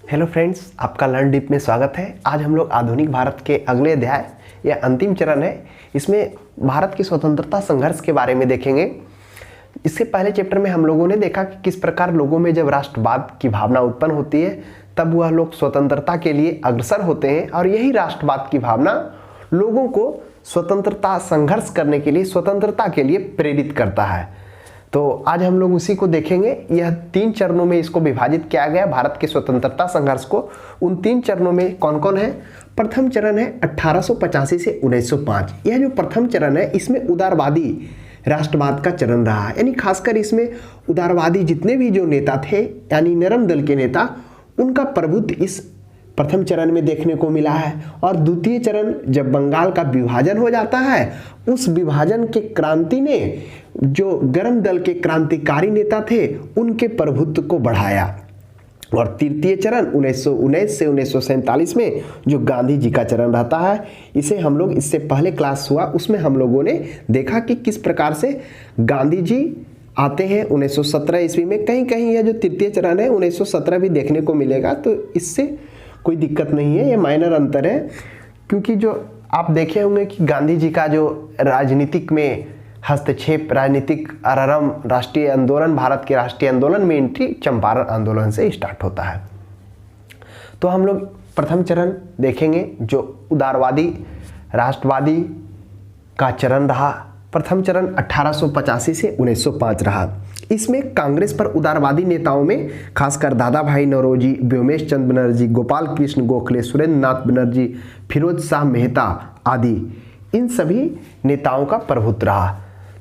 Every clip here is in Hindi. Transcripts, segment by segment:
हेलो फ्रेंड्स, आपका लर्न डीप में स्वागत है। आज हम लोग आधुनिक भारत के अगले अध्याय या अंतिम चरण है, इसमें भारत की स्वतंत्रता संघर्ष के बारे में देखेंगे। इससे पहले चैप्टर में हम लोगों ने देखा कि किस प्रकार लोगों में जब राष्ट्रवाद की भावना उत्पन्न होती है तब वह लोग स्वतंत्रता के लिए अग्रसर होते हैं, और यही राष्ट्रवाद की भावना लोगों को स्वतंत्रता संघर्ष करने के लिए, स्वतंत्रता के लिए प्रेरित करता है। तो आज हम लोग उसी को देखेंगे। यह 3 चरणों में इसको विभाजित किया गया भारत के स्वतंत्रता संघर्ष को। उन 3 चरणों में कौन कौन है? प्रथम चरण है 1885 से 1905। यह जो प्रथम चरण है इसमें उदारवादी राष्ट्रवाद का चरण रहा है, यानी खासकर इसमें उदारवादी जितने भी जो नेता थे, यानी नरम दल के नेता, उनका प्रभुत्व इस प्रथम चरण में देखने को मिला है। और द्वितीय चरण जब बंगाल का विभाजन हो जाता है, उस विभाजन के क्रांति ने जो गर्म दल के क्रांतिकारी नेता थे उनके प्रभुत्व को बढ़ाया। और तृतीय चरण 1919 से 1947 में जो गांधी जी का चरण रहता है, इसे हम लोग इससे पहले क्लास हुआ उसमें हम लोगों ने देखा कि किस प्रकार से गांधी जी आते हैं 1917 ईस्वी में। कहीं कहीं यह जो तृतीय चरण है 1917 भी देखने को मिलेगा, तो इससे कोई दिक्कत नहीं है, ये माइनर अंतर है। क्योंकि जो आप देखे होंगे कि गांधी जी का जो राजनीतिक में हस्तक्षेप, राजनीतिक आरआरएम, राष्ट्रीय आंदोलन, भारत के राष्ट्रीय आंदोलन में एंट्री चंपारण आंदोलन से स्टार्ट होता है। तो हम लोग प्रथम चरण देखेंगे जो उदारवादी राष्ट्रवादी का चरण रहा। प्रथम चरण 1885 से 1905 रहा। इसमें कांग्रेस पर उदारवादी नेताओं में खासकर दादा भाई नौरोजी, व्योमेश चंद्र बनर्जी, गोपाल कृष्ण गोखले, सुरेंद्र नाथ बनर्जी, फिरोज शाह मेहता आदि, इन सभी नेताओं का प्रभुत्व रहा।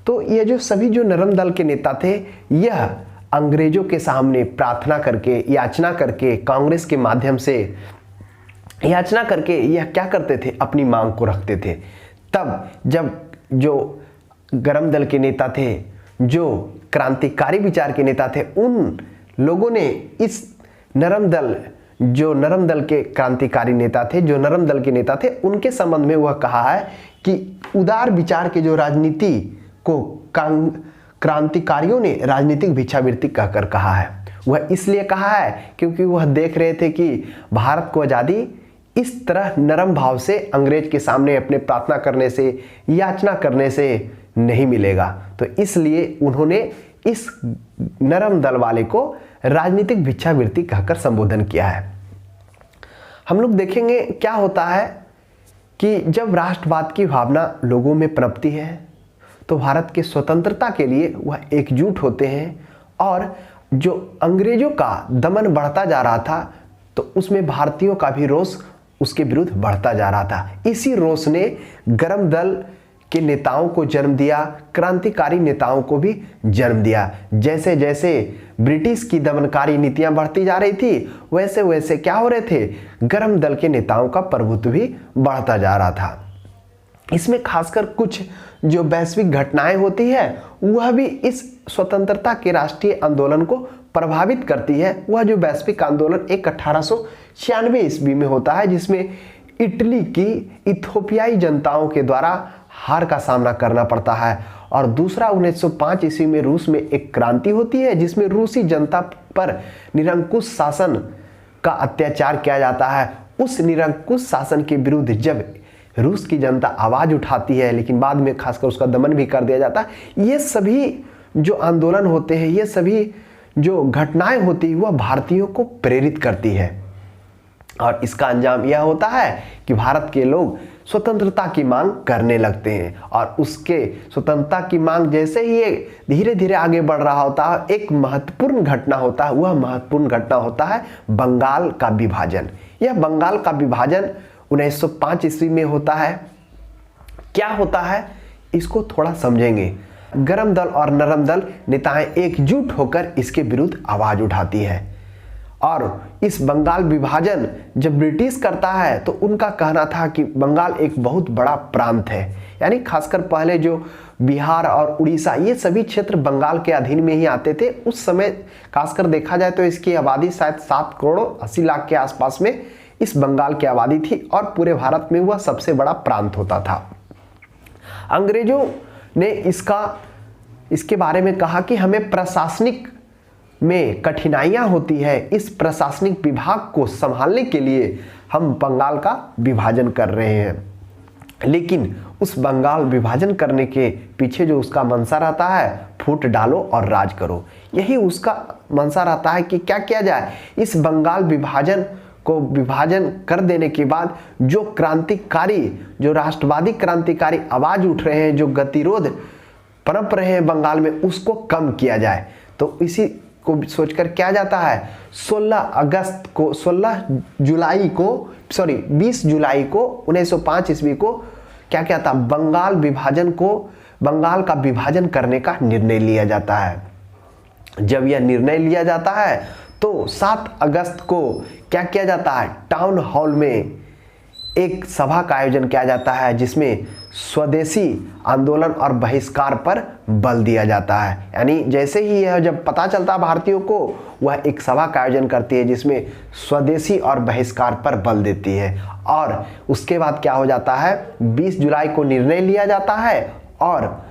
तो ये जो सभी जो नरम दल के नेता थे, यह अंग्रेजों के सामने प्रार्थना करके, याचना करके, कांग्रेस के माध्यम से याचना करके यह क्या करते थे? अपनी मांग को रखते थे। तब जब जो गरम दल के नेता थे, जो क्रांतिकारी विचार के नेता थे, उन लोगों ने इस नरम दल, जो नरम दल के क्रांतिकारी नेता थे, जो नरम दल के नेता थे, उनके संबंध में वह कहा है कि उदार विचार के जो राजनीति को क्रांतिकारियों ने राजनीतिक भिक्षावृत्ति कहकर कहा है। वह इसलिए कहा है क्योंकि वह देख रहे थे कि भारत को आज़ादी इस तरह नरम भाव से अंग्रेज के सामने अपने प्रार्थना करने से, याचना करने से नहीं मिलेगा। तो इसलिए उन्होंने इस नरम दल वाले को राजनीतिक भिक्षावृत्ति कहकर संबोधन किया है। हम लोग देखेंगे क्या होता है कि जब राष्ट्रवाद की भावना लोगों में पनपती है तो भारत के स्वतंत्रता के लिए वह एकजुट होते हैं, और जो अंग्रेजों का दमन बढ़ता जा रहा था तो उसमें भारतीयों का भी रोष उसके विरुद्ध बढ़ता जा रहा था। इसी रोष ने गरम दल के नेताओं को जन्म दिया, क्रांतिकारी नेताओं को भी जन्म दिया। जैसे जैसे ब्रिटिश की दमनकारी नीतियां बढ़ती जा रही थी, वैसे वैसे क्या हो रहे थे? गरम दल के नेताओं का प्रभुत्व भी बढ़ता जा रहा था। इसमें खासकर कुछ जो वैश्विक घटनाएं होती है वह भी इस स्वतंत्रता के राष्ट्रीय आंदोलन को प्रभावित करती है। वह जो वैश्विक आंदोलन एक 1896 ईस्वी में होता है, जिसमें इटली की इथोपियाई जनताओं के द्वारा हार का सामना करना पड़ता है। और दूसरा 1905 ईस्वी में रूस में एक क्रांति होती है, जिसमें रूसी जनता पर निरंकुश शासन का अत्याचार किया जाता है। उस निरंकुश शासन के विरुद्ध जब रूस की जनता आवाज उठाती है, लेकिन बाद में खासकर उसका दमन भी कर दिया जाता है। ये सभी जो आंदोलन होते हैं, ये सभी जो घटनाएं होती है, वह भारतीयों को प्रेरित करती है। और इसका अंजाम यह होता है कि भारत के लोग स्वतंत्रता की मांग करने लगते हैं। और उसके स्वतंत्रता की मांग जैसे ही ये धीरे धीरे आगे बढ़ रहा होता है, एक महत्वपूर्ण घटना होता है। वह महत्वपूर्ण घटना होता है बंगाल का विभाजन। यह बंगाल का विभाजन 1905 ईस्वी में होता है। क्या होता है इसको थोड़ा समझेंगे। गरम दल और नरम दल नेताएं एकजुट होकर इसके विरुद्ध आवाज उठाती है। और इस बंगाल विभाजन जब ब्रिटिश करता है तो उनका कहना था कि बंगाल एक बहुत बड़ा प्रांत है, यानी खासकर पहले जो बिहार और उड़ीसा, ये सभी क्षेत्र बंगाल के अधीन में ही आते थे। उस समय खासकर देखा जाए तो इसकी आबादी शायद 7 करोड़ 80 लाख के आसपास में इस बंगाल की आबादी थी, और पूरे भारत में वह सबसे बड़ा प्रांत होता था। अंग्रेजों ने इसके बारे में कहा कि हमें प्रशासनिक में कठिनाइयां होती है, इस प्रशासनिक विभाग को संभालने के लिए हम बंगाल का विभाजन कर रहे हैं। लेकिन उस बंगाल विभाजन करने के पीछे जो उसका मंशा रहता है, फूट डालो और राज करो, यही उसका मंशा रहता है कि क्या किया जाए। इस बंगाल विभाजन को विभाजन कर देने के बाद जो क्रांतिकारी, जो राष्ट्रवादी क्रांतिकारी आवाज उठ रहे हैं, जो गतिरोध पनप रहे हैं बंगाल में, उसको कम किया जाए। तो इसी को सोचकर क्या जाता है, 20 जुलाई को 1905 ईस्वी को क्या क्या था, बंगाल का विभाजन करने का निर्णय लिया जाता है। जब यह निर्णय लिया जाता है तो 7 अगस्त को क्या किया जाता है, टाउन हॉल में एक सभा का आयोजन किया जाता है, जिसमें स्वदेशी आंदोलन और बहिष्कार पर बल दिया जाता है। यानी जैसे ही यह जब पता चलता है भारतीयों को, वह एक सभा का आयोजन करती है जिसमें स्वदेशी और बहिष्कार पर बल देती है। और उसके बाद क्या हो जाता है, 20 जुलाई को निर्णय लिया जाता है और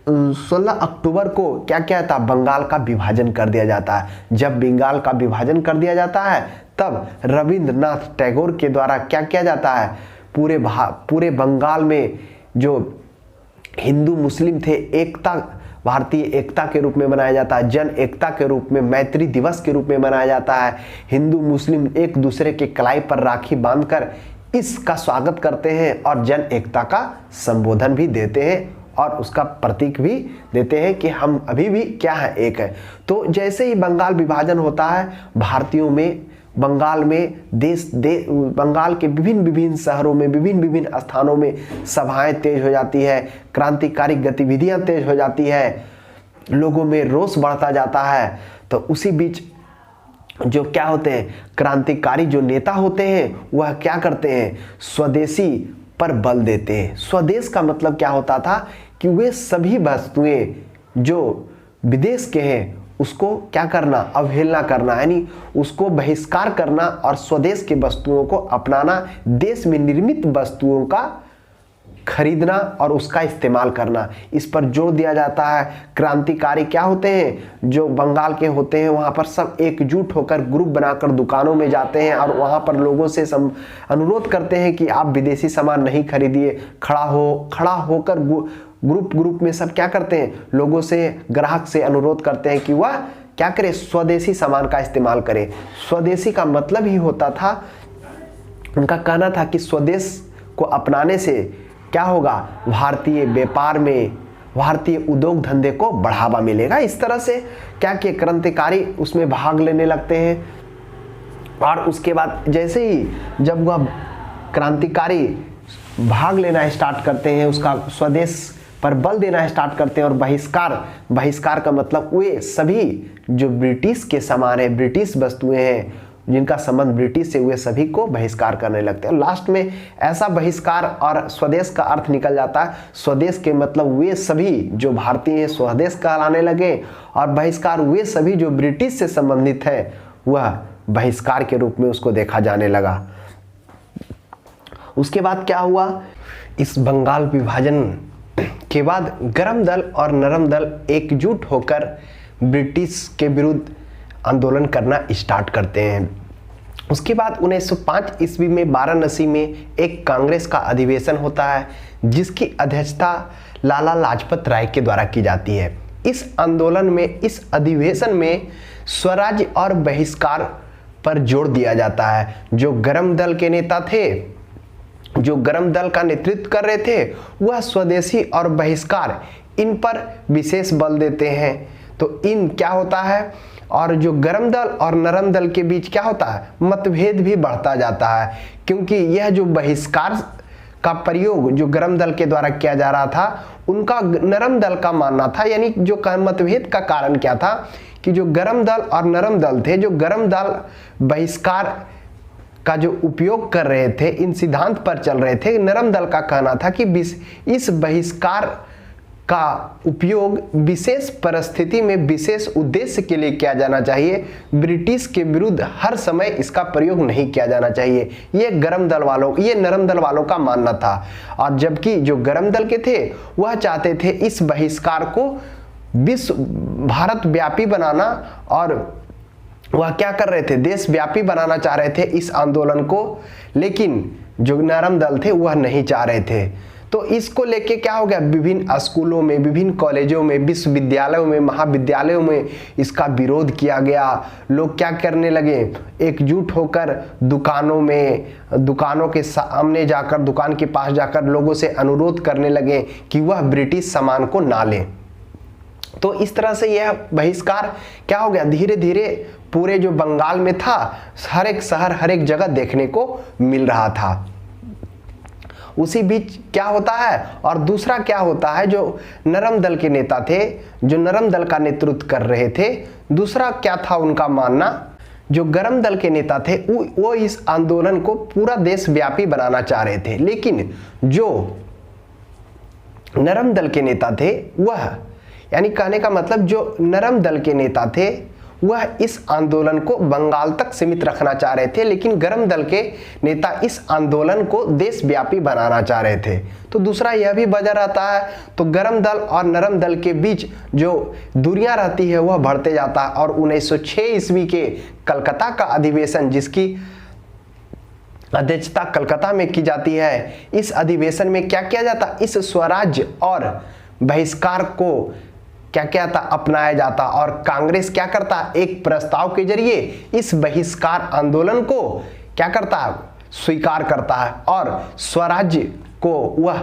16 अक्टूबर को क्या क्या था, बंगाल का विभाजन कर दिया जाता है। जब बंगाल का विभाजन कर दिया जाता है तब रविंद्रनाथ टैगोर के द्वारा क्या किया जाता है, पूरे बंगाल में जो हिंदू मुस्लिम थे, एकता, भारतीय एकता के रूप में मनाया जाता है, जन एकता के रूप में, मैत्री दिवस के रूप में मनाया जाता है। हिंदू मुस्लिम एक दूसरे के कलाई पर राखी बांधकर इसका स्वागत करते हैं और जन एकता का संबोधन भी देते हैं और उसका प्रतीक भी देते हैं कि हम अभी भी क्या है, एक है। तो जैसे ही बंगाल विभाजन होता है, भारतीयों में बंगाल में बंगाल के विभिन्न शहरों में, विभिन्न स्थानों में सभाएं तेज हो जाती है, क्रांतिकारी गतिविधियां तेज हो जाती है, लोगों में रोष बढ़ता जाता है। तो उसी बीच जो क्या होते हैं, क्रांतिकारी जो नेता होते हैं, वह क्या करते हैं, स्वदेशी पर बल देते हैं। स्वदेश का मतलब क्या होता था कि वे सभी वस्तुएं जो विदेश के हैं उसको क्या करना, अवहेलना करना, यानी उसको बहिष्कार करना और स्वदेश की वस्तुओं को अपनाना, देश में निर्मित वस्तुओं का खरीदना और उसका इस्तेमाल करना, इस पर जोर दिया जाता है। क्रांतिकारी क्या होते हैं, जो बंगाल के होते हैं, वहाँ पर सब एकजुट होकर ग्रुप बनाकर दुकानों में जाते हैं और वहाँ पर लोगों से अनुरोध करते हैं कि आप विदेशी सामान नहीं खरीदिए। खड़ा होकर ग्रुप में सब क्या करते हैं, लोगों से, ग्राहक से अनुरोध करते हैं कि वह क्या करे, स्वदेशी सामान का इस्तेमाल करे। स्वदेशी का मतलब ही होता था, उनका कहना था कि स्वदेश को अपनाने से क्या होगा, भारतीय व्यापार में, भारतीय उद्योग धंधे को बढ़ावा मिलेगा। इस तरह से क्या कि क्रांतिकारी उसमें भाग लेने लगते हैं। और उसके बाद जैसे ही जब वह क्रांतिकारी भाग लेना स्टार्ट करते हैं, उसका स्वदेश पर बल देना स्टार्ट करते हैं और बहिष्कार का मतलब वे सभी जो ब्रिटिश के सामान है, ब्रिटिश वस्तुएं हैं, जिनका संबंध ब्रिटिश से, हुए सभी को बहिष्कार करने लगते हैं। लास्ट में ऐसा बहिष्कार और स्वदेश का अर्थ निकल जाता है। स्वदेश के मतलब वे सभी जो भारतीय हैं स्वदेश कहलाने लगे और बहिष्कार वे सभी जो ब्रिटिश से संबंधित है, वह बहिष्कार के रूप में उसको देखा जाने लगा। उसके बाद क्या हुआ, इस बंगाल विभाजन के बाद गरम दल और नरम दल एकजुट होकर ब्रिटिश के विरुद्ध आंदोलन करना स्टार्ट करते हैं। उसके बाद 1905 ईस्वी में वाराणसी में एक कांग्रेस का अधिवेशन होता है, जिसकी अध्यक्षता लाला लाजपत राय के द्वारा की जाती है। इस आंदोलन में, इस अधिवेशन में स्वराज्य और बहिष्कार पर जोर दिया जाता है। जो गरम दल के नेता थे, जो गरम दल का नेतृत्व कर रहे थे, वह स्वदेशी और बहिष्कार इन पर विशेष बल देते हैं। तो इन क्या होता है, और जो गरम दल और नरम दल के बीच क्या होता है, मतभेद भी बढ़ता जाता है, क्योंकि यह जो बहिष्कार का प्रयोग जो गरम दल के द्वारा किया जा रहा था, उनका नरम दल का मानना था, यानी जो मतभेद का कारण क्या था कि जो गरम दल और नरम दल थे, जो गरम दल बहिष्कार का जो उपयोग कर रहे थे, इन सिद्धांत पर चल रहे थे, नरम दल का कहना था कि इस बहिष्कार का उपयोग विशेष परिस्थिति में विशेष उद्देश्य के लिए किया जाना चाहिए, ब्रिटिश के विरुद्ध हर समय इसका प्रयोग नहीं किया जाना चाहिए। ये नरम दल वालों का मानना था। और जबकि जो गरम दल के थे, वह चाहते थे इस बहिष्कार को विश्व भारत व्यापी बनाना, और वह क्या कर रहे थे, देशव्यापी बनाना चाह रहे थे इस आंदोलन को, लेकिन जो नरम दल थे वह नहीं चाह रहे थे। तो इसको लेके क्या हो गया, विभिन्न स्कूलों में, विभिन्न कॉलेजों में, विश्वविद्यालयों में, महाविद्यालयों में इसका विरोध किया गया। लोग क्या करने लगे, एकजुट होकर दुकानों में, दुकानों के सामने जाकर, दुकान के पास जाकर लोगों से अनुरोध करने लगे कि वह ब्रिटिश सामान को ना लें। तो इस तरह से यह बहिष्कार क्या हो गया, धीरे धीरे पूरे जो बंगाल में था, हर एक शहर, हर एक जगह देखने को मिल रहा था। उसी बीच क्या होता है, और दूसरा क्या होता है, जो नरम दल के नेता थे, जो नरम दल का नेतृत्व कर रहे थे, दूसरा क्या था उनका मानना, जो गरम दल के नेता थे वो इस आंदोलन को पूरा देशव्यापी बनाना चाह रहे थे। लेकिन जो नरम दल के नेता थे वह, यानी कहने का मतलब जो नरम दल के नेता थे वह इस आंदोलन को बंगाल तक सीमित रखना चाह रहे थे, लेकिन गरम दल के नेता इस आंदोलन को देशव्यापी बनाना चाह रहे थे। तो दूसरा यह भी वजह रहता है, तो गरम दल और नरम दल के बीच जो दूरियां रहती है वह बढ़ते जाता है। और 1906 ईस्वी के कलकत्ता का अधिवेशन, जिसकी अध्यक्षता कलकत्ता में की जाती है, इस अधिवेशन में क्या किया जाता, इस स्वराज्य और बहिष्कार को क्या क्या था, अपनाया जाता। और कांग्रेस क्या करता, एक प्रस्ताव के जरिए इस बहिष्कार आंदोलन को क्या करता है, स्वीकार करता है, और स्वराज्य को वह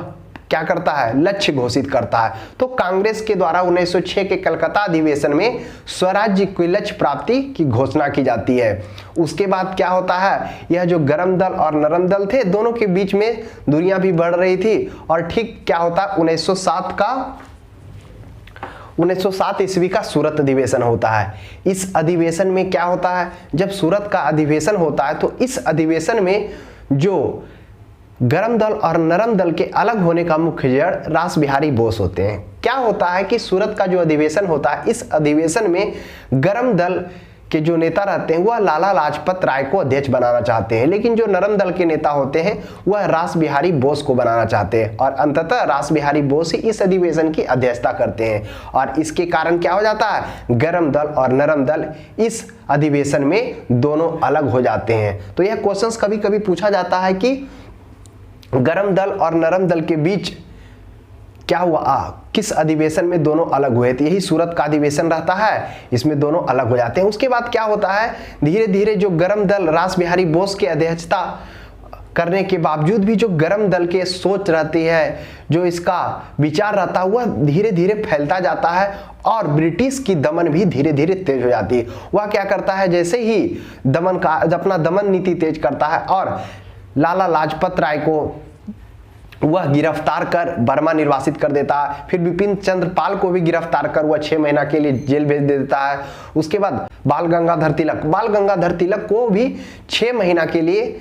क्या करता है, लक्ष्य घोषित करता है। तो कांग्रेस के द्वारा 1906 के कलकत्ता अधिवेशन में स्वराज्य की लक्ष्य प्राप्ति की घोषणा की जाती है। उसके बाद क्या होता है, यह जो गरम दल और नरम दल थे, दोनों के बीच में दूरियां भी बढ़ रही थी। और ठीक क्या होता है, 1907 ईस्वी का सूरत अधिवेशन होता है। इस अधिवेशन में क्या होता है, जब सूरत का अधिवेशन होता है तो इस अधिवेशन में जो गरम दल और नरम दल के अलग होने का मुख्य जड़ रास बिहारी बोस होते हैं। क्या होता है कि सूरत का जो अधिवेशन होता है, इस अधिवेशन में गरम दल के जो नेता रहते हैं वह लाला लाजपत राय को अध्यक्ष बनाना चाहते हैं, लेकिन जो नरम दल के नेता होते हैं वह रास बिहारी बोस को बनाना चाहते हैं। और अंततः रास बिहारी बोस ही इस अधिवेशन की अध्यक्षता करते हैं। और इसके कारण क्या हो जाता है, गरम दल और नरम दल इस अधिवेशन में दोनों अलग हो जाते हैं। तो यह क्वेश्चंस कभी कभी पूछा जाता है कि गरम दल और नरम दल के बीच क्या हुआ, किस अधिवेशन में दोनों अलग हुए थे। यही सूरत का अधिवेशन रहता है, इसमें दोनों अलग हो जाते हैं। उसके बाद क्या होता है, धीरे धीरे जो गरम दल रास बिहारी बोस की अध्यक्षता करने के बावजूद भी जो गरम दल के सोच रहती है, जो इसका विचार रहता है, वह धीरे धीरे फैलता जाता है और ब्रिटिश की दमन भी धीरे धीरे तेज हो जाती है। वह क्या करता है, जैसे ही अपना दमन नीति तेज करता है और लाला लाजपत राय को वह गिरफ्तार कर बर्मा निर्वासित कर देता है। फिर बिपिन चंद्र पाल को भी गिरफ्तार कर वह 6 महीना के लिए जेल भेज देता है। उसके बाद बाल गंगाधर तिलक को भी 6 महीना के लिए,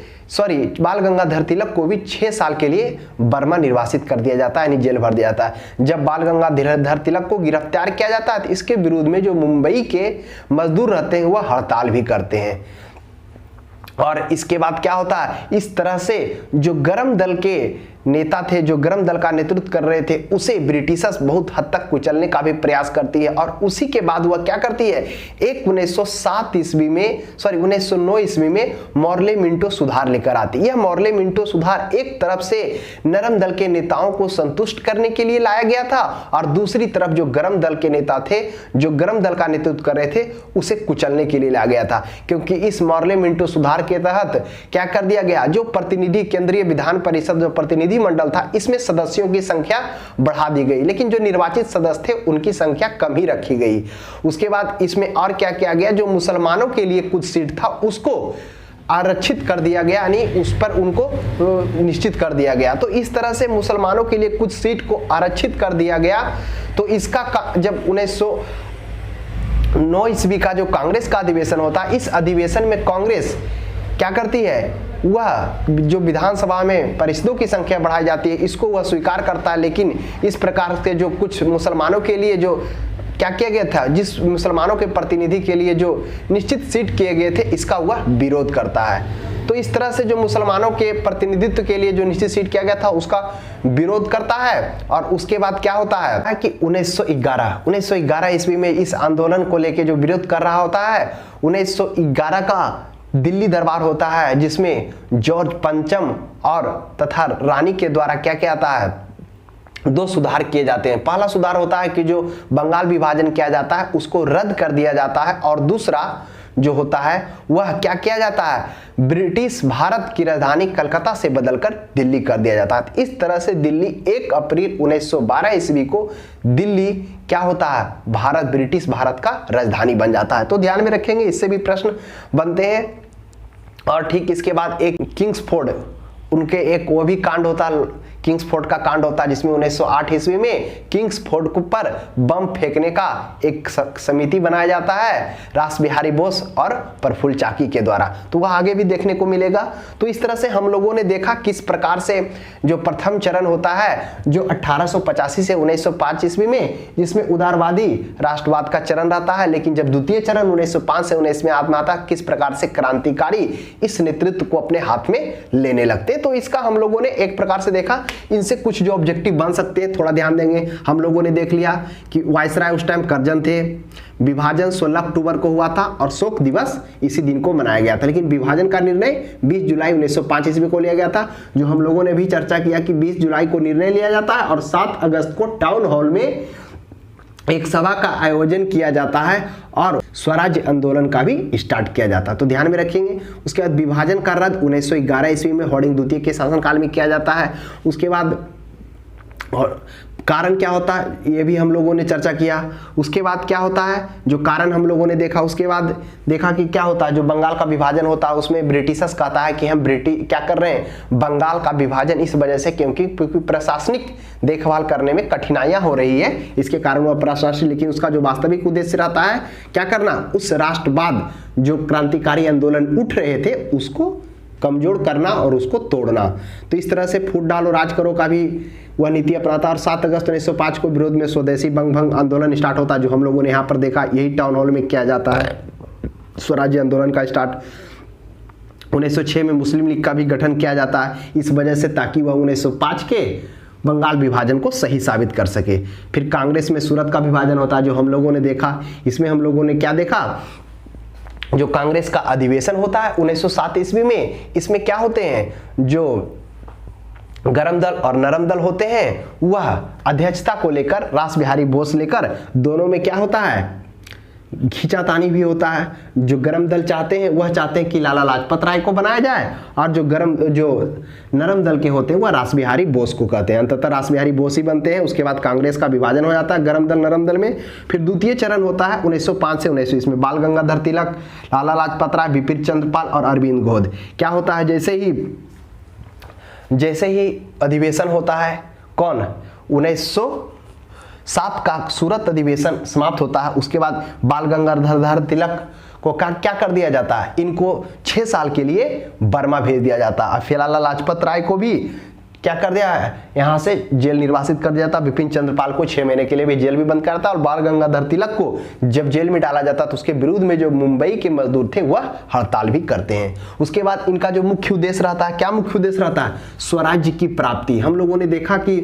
बाल गंगाधर तिलक को भी 6 साल के लिए बर्मा निर्वासित कर दिया जाता है, यानी जेल भर दिया जाता है। जब बाल गंगाधर तिलक को गिरफ्तार किया जाता है तो इसके विरोध में जो मुंबई के मजदूर रहते हैं वह हड़ताल भी करते हैं। और इसके बाद क्या होता है, इस तरह से जो गरम दल के नेता थे, जो गरम दल का नेतृत्व कर रहे थे, उसे ब्रिटिशर्स बहुत हद तक कुचलने का भी प्रयास करती है। और उसी के बाद वह क्या करती है, 1909 ईस्वी में मॉर्ले मिंटो सुधार लेकर आती है। यह मॉर्ले मिंटो सुधार एक तरफ से नरम दल के नेताओं को संतुष्ट करने के लिए लाया गया था, और दूसरी तरफ जो गरम दल के नेता थे, जो गरम दल का नेतृत्व कर रहे थे, उसे कुचलने के लिए लाया गया था। क्योंकि इस मॉर्ले मिंटो सुधार के तहत क्या कर दिया गया, जो प्रतिनिधि केंद्रीय विधान परिषद जो प्रतिनिधि मंडल था, इसमें सदस्यों की संख्या बढ़ा दी गई, लेकिन जो निर्वाचित सदस्य थे उनकी संख्या कम ही रखी गई। उसके बाद इसमें और क्या किया गया, जो मुसलमानों के लिए कुछ सीट था उसको आरक्षित कर दिया गया, यानी उस पर उनको निश्चित कर दिया गया। तो इस तरह से मुसलमानों के लिए कुछ सीट को आरक्षित कर दिया गया। तो इसका जब 1909 ईस्वी का जो कांग्रेस का अधिवेशन होता है, इस अधिवेशन में कांग्रेस क्या करती है, वह जो विधानसभा में परिषदों की संख्या बढ़ाई जाती है इसको वह स्वीकार करता है। लेकिन इस प्रकार से जो कुछ मुसलमानों के लिए जो क्या किया गया था, जिस मुसलमानों के प्रतिनिधि के लिए जो निश्चित सीट किए गए थे, इसका वह विरोध करता है। तो इस तरह से जो मुसलमानों के प्रतिनिधित्व के लिए जो निश्चित सीट किया गया था उसका विरोध करता है। और उसके बाद क्या होता है कि 1911 ईस्वी में इस आंदोलन को लेकर जो विरोध कर रहा होता है, 1911 का दिल्ली दरबार होता है जिसमें जॉर्ज पंचम और तथा रानी के द्वारा क्या किया जाता है, 2 सुधार किए जाते हैं। पहला सुधार होता है कि जो बंगाल विभाजन किया जाता है उसको रद्द कर दिया जाता है, और दूसरा जो होता है वह क्या किया जाता है, ब्रिटिश भारत की राजधानी कलकत्ता से बदलकर दिल्ली कर दिया जाता है। इस तरह से दिल्ली 1 अप्रैल 1912 ईस्वी को दिल्ली क्या होता है, भारत ब्रिटिश भारत का राजधानी बन जाता है। तो ध्यान में रखेंगे, इससे भी प्रश्न बनते हैं। और ठीक इसके बाद एक किंग्सफोर्ड, उनके एक वो भी कांड होता है, किंग्सफोर्ड का कांड होता है जिसमें 1908 ईस्वी में किंग्सफोर्ड पर बम फेंकने का एक समिति बनाया जाता है रास बिहारी बोस और प्रफुल्ल चाकी के द्वारा। तो वह आगे भी देखने को मिलेगा। तो इस तरह से हम लोगों ने देखा किस प्रकार से जो प्रथम चरण होता है जो 1885 से 1905 ईस्वी में, जिसमें उदारवादी राष्ट्रवाद का चरण रहता है, लेकिन जब द्वितीय चरण 1905 से 19 में आता है, किस प्रकार से क्रांतिकारी इस नेतृत्व को अपने हाथ में लेने लगते। तो इसका हम लोगों ने एक प्रकार से देखा, इनसे कुछ जो ऑब्जेक्टिव बन सकते हैं थोड़ा ध्यान देंगे। हम लोगों ने देख लिया कि वायसराय उस टाइम करजन थे, विभाजन 16 अक्टूबर को हुआ था और शोक दिवस इसी दिन को मनाया गया था, लेकिन विभाजन का निर्णय 20 जुलाई 1905 ईस्वी को लिया गया था, जो हम लोगों ने भी चर्चा किया कि 20 जुलाई को निर्णय लिया जाता है और 7 अगस्त को टाउन हॉल में एक सभा का आयोजन किया जाता है और स्वराज्य आंदोलन का भी स्टार्ट किया जाता है। तो ध्यान में रखेंगे। उसके बाद विभाजन का रद्द 1911 ईस्वी में हॉर्डिंग द्वितीय के शासनकाल में किया जाता है। उसके बाद और कारण क्या होता है ये भी हम लोगों ने चर्चा किया। उसके बाद क्या होता है जो कारण हम लोगों ने देखा, उसके बाद देखा कि क्या होता है जो बंगाल का विभाजन होता है उसमें ब्रिटिशर्स कहता है कि हम क्या कर रहे हैं, बंगाल का विभाजन इस वजह से क्योंकि प्रशासनिक देखभाल करने में कठिनाइयां हो रही है, इसके कारण वह प्रशासनिक, लेकिन उसका जो वास्तविक उद्देश्य रहता है क्या करना, उस राष्ट्रवाद जो क्रांतिकारी आंदोलन उठ रहे थे उसको कमजोर करना और उसको तोड़ना। तो इस तरह से फूट डालो राज करो का भी वह नीति अपनाता। और 7 अगस्त 1905 को विरोध में स्वदेशी बंग भंग आंदोलन स्टार्ट होता है, जो हम लोगों ने यहाँ पर देखा, यही टाउन हॉल में किया जाता है स्वराज्य आंदोलन का स्टार्ट। 1906 में मुस्लिम लीग का भी गठन किया जाता है इस वजह से, ताकि वह 1905 के बंगाल विभाजन को सही साबित कर सके। फिर कांग्रेस में सूरत का विभाजन होता है, जो हम लोगों ने देखा। इसमें हम लोगों ने क्या देखा, जो कांग्रेस का अधिवेशन होता है 1907 ईस्वी में, इसमें क्या होते हैं जो गरम दल और नरम दल होते हैं वह अध्यक्षता को लेकर रास बिहारी बोस लेकर, दोनों में क्या होता है खींचातानी भी होता है। जो गरम दल चाहते हैं वह चाहते हैं कि लाला लाजपत राय को बनाया जाए, और जो नरम दल के होते हैं वह रास बिहारी बोस को कहते हैं। अंततः रास बिहारी बोस ही बनते हैं। उसके बाद कांग्रेस का विभाजन हो जाता है गरम दल नरम दल में। फिर द्वितीय चरण होता है 1905 से 1920 में, बाल गंगाधर तिलक, लाला लाजपत राय, बिपिन चंद्र पाल और अरविंद घोष। क्या होता है, जैसे ही अधिवेशन होता है, कौन 1907 का सूरत अधिवेशन समाप्त होता है, उसके बाद बाल गंगाधर तिलक को क्या कर दिया जाता है, इनको 6 साल के लिए बर्मा भेज दिया जाता है। फिर लाला लाजपत राय को भी क्या कर दिया है, यहाँ से जेल निर्वासित कर दिया जाता। बिपिन चंद्रपाल को 6 महीने के लिए भी जेल भी बंद करता, और बाल गंगाधर तिलक को जब जेल में डाला जाता तो उसके विरुद्ध में जो मुंबई के मजदूर थे वह हड़ताल भी करते हैं। उसके बाद इनका जो मुख्य उद्देश्य रहता है, क्या मुख्य उद्देश्य रहता है, स्वराज्य की प्राप्ति। हम लोगों ने देखा कि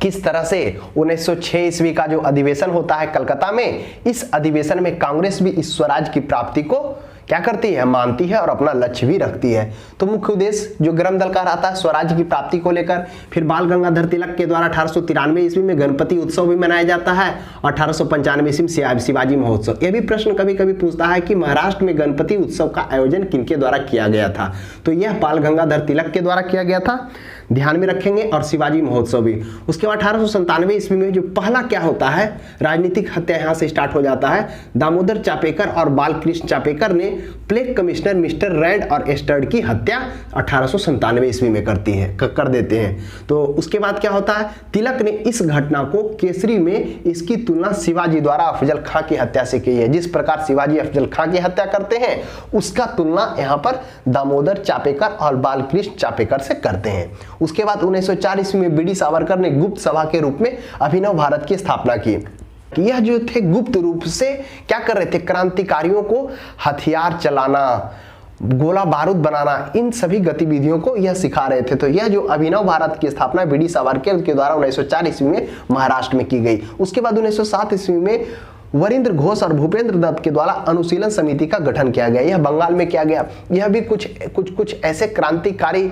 किस तरह से 1906 ईस्वी का जो अधिवेशन होता है कलकत्ता में, इस अधिवेशन में कांग्रेस भी इस स्वराज की प्राप्ति को क्या करती है, मानती है और अपना लक्ष्य भी रखती है। तो मुख्य उद्देश्य जो गरम दल का रहता है स्वराज्य की प्राप्ति को लेकर। फिर बाल गंगाधर तिलक के द्वारा 1893 ईस्वी में गणपति उत्सव भी मनाया जाता है, 1895 ईस्वी में शिवाजी महोत्सव। यह भी प्रश्न कभी कभी पूछता है कि महाराष्ट्र में गणपति उत्सव का आयोजन किनके द्वारा किया गया था, तो यह बाल गंगाधर तिलक के द्वारा किया गया था, ध्यान में रखेंगे, और शिवाजी महोत्सव भी। उसके बाद 1897 ईस्वी में जो पहला क्या होता है, राजनीतिक हत्या यहाँ से स्टार्ट हो जाता है। दामोदर चापेकर और बालकृष्ण चापेकर ने प्लेग कमिश्नर मिस्टर रैंड और एस्टर्ड की हत्या 1897 ईस्वी में कर देते हैं। तो उसके बाद क्या होता है, तिलक ने इस घटना को केसरी में इसकी तुलना शिवाजी द्वारा अफजल खां की हत्या से की है। जिस प्रकार शिवाजी अफजल खां की हत्या करते हैं उसका तुलना यहाँ पर दामोदर चापेकर और बालकृष्ण चापेकर से करते हैं। उसके बाद 1904 ईस्वी में बीडी सावरकर ने गुप्त सभा के रूप में अभिनव भारत की स्थापना की। यह जो थे गुप्त रूप से क्या कर रहे थे, क्रांतिकारियों को हथियार चलाना गोला बारूद बनाना, इन सभी गतिविधियों को यह सिखा रहे थे। तो यह जो अभिनव भारत की स्थापना बीडी सावरकर के द्वारा 1904 ईस्वी में महाराष्ट्र में की गई। उसके बाद 1907 ईस्वी में वरिंद्र घोष और भूपेंद्र दत्त के द्वारा अनुशीलन समिति का गठन किया गया। यह बंगाल में किया गया। यह भी कुछ ऐसे क्रांतिकारी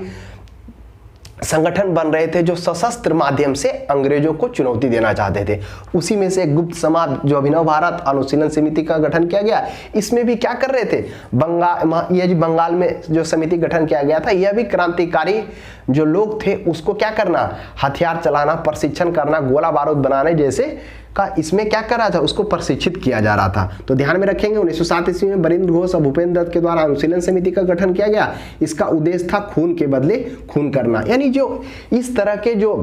संगठन बन रहे थे जो सशस्त्र माध्यम से अंग्रेजों को चुनौती देना चाहते थे। उसी में से एक गुप्त समाज जो अभिनव भारत अनुशीलन समिति का गठन किया गया, इसमें भी क्या कर रहे थे, बंगाल में जो समिति गठन किया गया था, यह भी क्रांतिकारी जो लोग थे उसको क्या करना, हथियार चलाना, प्रशिक्षण करना, गोला बारूद बनाने जैसे का इसमें क्या कर रहा था, उसको प्रशिक्षित किया जा रहा था। तो ध्यान में रखेंगे 1907 ईस्वी में वरिंद्र घोष और भूपेंद्र दत्त के द्वारा अनुशीलन समिति का गठन किया गया। इसका उद्देश्य था खून के बदले खून करना, यानी जो इस तरह के जो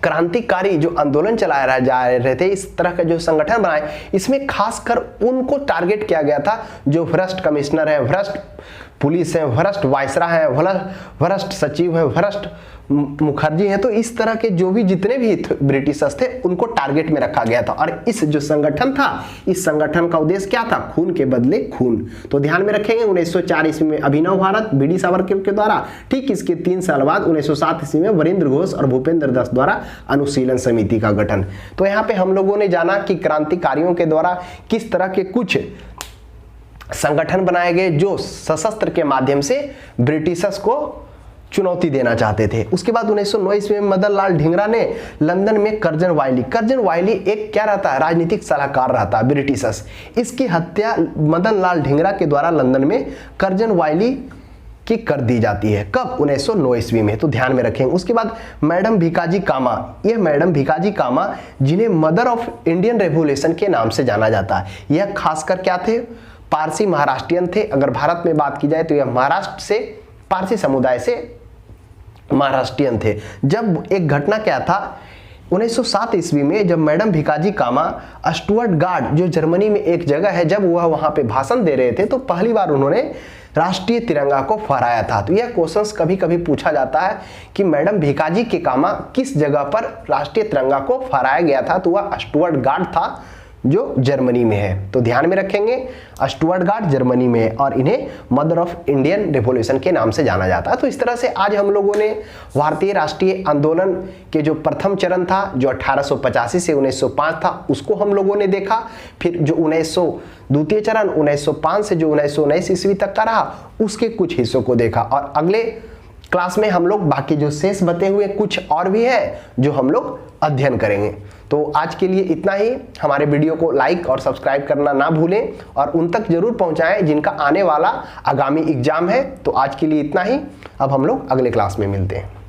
क्रांतिकारी जो आंदोलन चलाया जा रहे थे, इस तरह का जो संगठन बनाए, इसमें खासकर उनको टारगेट किया गया था जो भ्रष्ट कमिश्नर है, भ्रष्ट पुलिस है, भ्रष्ट वायसरा है, भ्रष्ट सचिव है, भ्रष्ट मुखर्जी है। तो इस तरह के जो भी जितने भी ब्रिटिशर्स थे उनको टारगेट में रखा गया था। और इस जो संगठन था, इस संगठन का उद्देश्य क्या था, खून के बदले खून। तो ध्यान में रखेंगे 1904 ईस्वी में अभिनव भारत बीडी सावरकर के द्वारा, ठीक इसके 3 साल बाद 1907 ईस्वी में वरिंद्र घोष और भूपेंद्र दत्त द्वारा अनुशीलन समिति का गठन। तो यहाँ पे हम लोगों ने जाना कि क्रांतिकारियों के द्वारा किस तरह के कुछ संगठन बनाए गए जो सशस्त्र के माध्यम से ब्रिटिशर्स को चुनौती देना चाहते थे। उसके बाद 1909 ईस्वी में मदन लाल ढींगरा ने लंदन में कर्जन वाइली एक क्या रहता है, राजनीतिक सलाहकार रहता है ब्रिटिशर्स। इसकी हत्या मदन लाल ढींगरा के द्वारा लंदन में कर्जन वाइली की कर दी जाती है। कब, 1909 ईस्वी में। तो ध्यान में रखेंगे। उसके बाद मैडम भीकाजी कामा, यह मैडम भीकाजी कामा जिन्हें मदर ऑफ इंडियन रेवोल्यूशन के नाम से जाना जाता है, यह खासकर क्या थे, पारसी महाराष्ट्रियन थे। अगर भारत में बात की जाए तो यह महाराष्ट्र से पारसी समुदाय से महाराष्ट्रियन थे। जब एक घटना क्या था, 1907 ईस्वी में जब मैडम भीकाजी कामा स्टुअर्टगार्ड जो जर्मनी में एक जगह है, जब वह वहां पे भाषण दे रहे थे तो पहली बार उन्होंने राष्ट्रीय तिरंगा को फहराया था। तो यह क्वेश्चंस कभी कभी पूछा जाता है कि मैडम भीकाजी के कामा किस जगह पर राष्ट्रीय तिरंगा को फहराया गया था, तो वह स्टुअर्टगार्ड था जो जर्मनी में है। तो ध्यान में रखेंगे स्टुअर्टगार्ड जर्मनी में है और इन्हें मदर ऑफ इंडियन रिवॉल्यूशन के नाम से जाना जाता है। तो इस तरह से आज हम लोगों ने भारतीय राष्ट्रीय आंदोलन के जो प्रथम चरण था जो 1885 से 1905 था उसको हम लोगों ने देखा। फिर जो द्वितीय चरण 1905 से जो 1919 ईस्वी तक का रहा उसके कुछ हिस्सों को देखा। और अगले क्लास में हम लोग बाकी जो शेष बते हुए कुछ और भी है जो हम लोग अध्ययन करेंगे। तो आज के लिए इतना ही। हमारे वीडियो को लाइक और सब्सक्राइब करना ना भूलें और उन तक जरूर पहुंचाएं जिनका आने वाला आगामी एग्जाम है। तो आज के लिए इतना ही। अब हम लोग अगले क्लास में मिलते हैं।